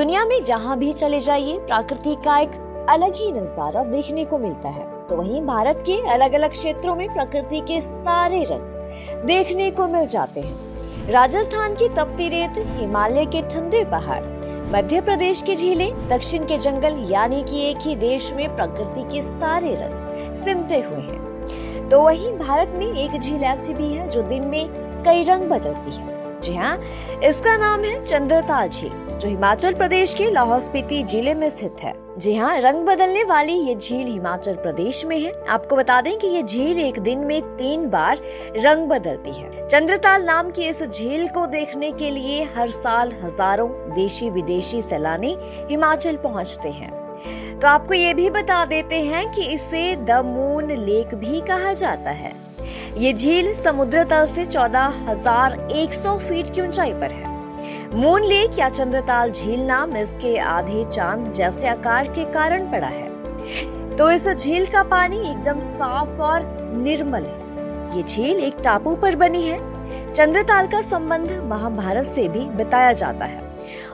दुनिया में जहाँ भी चले जाइए प्रकृति का एक अलग ही नजारा देखने को मिलता है। तो वहीं भारत के अलग अलग क्षेत्रों में प्रकृति के सारे रंग देखने को मिल जाते हैं। राजस्थान की तपती रेत, हिमालय के ठंडे पहाड़, मध्य प्रदेश की झीलें, दक्षिण के जंगल, यानी कि एक ही देश में प्रकृति के सारे रंग सिमटे हुए हैं। तो वहीं भारत में एक झील ऐसी भी है जो दिन में कई रंग बदलती है। जी हाँ, इसका नाम है चंद्रताल झील, जो हिमाचल प्रदेश के लाहौल स्पीति जिले में स्थित है। जी हाँ, रंग बदलने वाली ये झील हिमाचल प्रदेश में है। आपको बता दें कि ये झील एक दिन में 3 बार रंग बदलती है। चंद्रताल नाम की इस झील को देखने के लिए हर साल हजारों देशी विदेशी सैलानी हिमाचल पहुंचते हैं। तो आपको ये भी बता देते हैं कि इसे द मून लेक भी कहा जाता है। ये झील समुद्र तल से 14,100 फीट की ऊंचाई पर है। मून लेक या चंद्रताल झील नाम इसके आधे चांद जैसे आकार के कारण पड़ा है। तो इस झील का पानी एकदम साफ और निर्मल है। ये झील एक टापू पर बनी है। चंद्रताल का संबंध महाभारत से भी बताया जाता है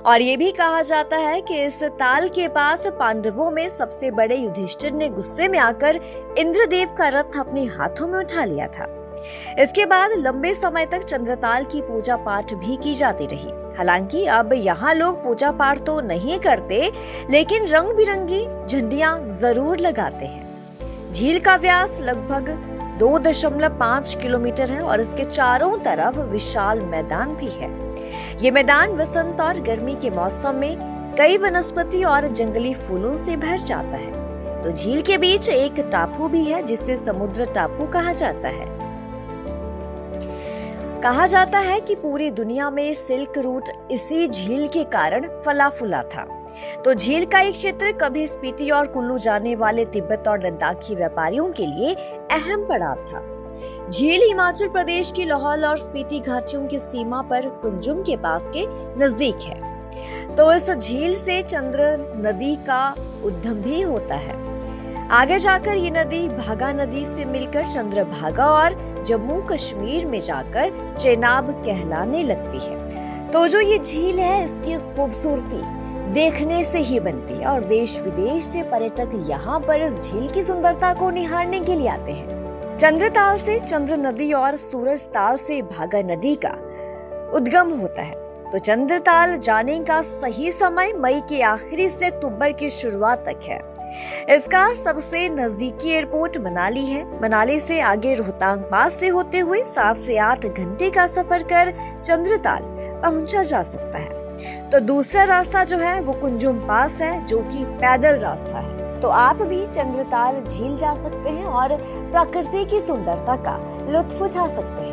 और ये भी कहा जाता है कि इस ताल के पास पांडवों में सबसे बड़े युधिष्ठिर ने गुस्से में आकर इंद्रदेव का रथ अपने हाथों में उठा लिया था। इसके बाद लंबे समय तक चंद्रताल की पूजा पाठ भी की जाती रही। हालांकि अब यहाँ लोग पूजा पाठ तो नहीं करते, लेकिन रंग बिरंगी झंडियां जरूर लगाते हैं। झील का व्यास लगभग 2.5 किलोमीटर है और इसके चारों तरफ विशाल मैदान भी है। ये मैदान वसंत और गर्मी के मौसम में कई वनस्पति और जंगली फूलों से भर जाता है। तो झील के बीच एक टापू भी है जिसे समुद्र टापू कहा जाता है। कहा जाता है कि पूरी दुनिया में सिल्क रूट इसी झील के कारण फला फूला था। तो झील का एक क्षेत्र कभी स्पीति और कुल्लू जाने वाले तिब्बत और लद्दाखी व्यापारियों के लिए अहम पड़ाव था। झील हिमाचल प्रदेश की लाहौल और स्पीति घाटियों की सीमा पर कुंजुम के पास के नजदीक है। तो इस झील से चंद्र नदी का उद्गम भी होता है। आगे जाकर ये नदी भागा नदी से मिलकर चंद्रभागा और जम्मू कश्मीर में जाकर चेनाब कहलाने लगती है। तो जो ये झील है, इसकी खूबसूरती देखने से ही बनती है और देश विदेश से पर्यटक यहाँ पर इस झील की सुंदरता को निहारने के लिए आते हैं। चंद्रताल से चंद्र नदी और सूरज ताल से भागा नदी का उद्गम होता है। तो चंद्रताल जाने का सही समय मई के आखिरी से अक्टूबर की शुरुआत तक है। इसका सबसे नजदीकी एयरपोर्ट मनाली है। मनाली से आगे रोहतांग पास से होते हुए 7 से 8 घंटे का सफर कर चंद्रताल पहुंचा जा सकता है। तो दूसरा रास्ता जो है वो कुंजुम पास है, जो कि पैदल रास्ता है। तो आप भी चंद्रताल झील जा सकते हैं और प्रकृति की सुंदरता का लुत्फ उठा सकते हैं।